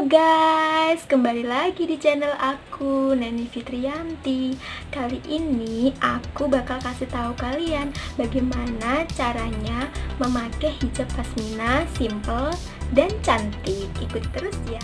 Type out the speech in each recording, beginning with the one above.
Halo guys, kembali lagi di channel aku, Neni Fitriyanti. Kali ini aku bakal kasih tahu kalian bagaimana caranya memakai hijab pashmina simple dan cantik. Ikuti terus ya.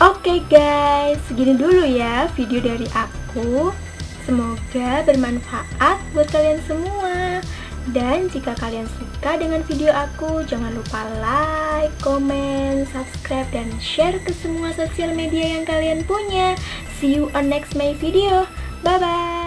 Oke guys, segini dulu ya video dari aku. Semoga bermanfaat buat kalian semua. Dan jika kalian suka dengan video aku, jangan lupa like, komen, subscribe, dan share ke semua sosial media yang kalian punya. See you on next my video. Bye bye.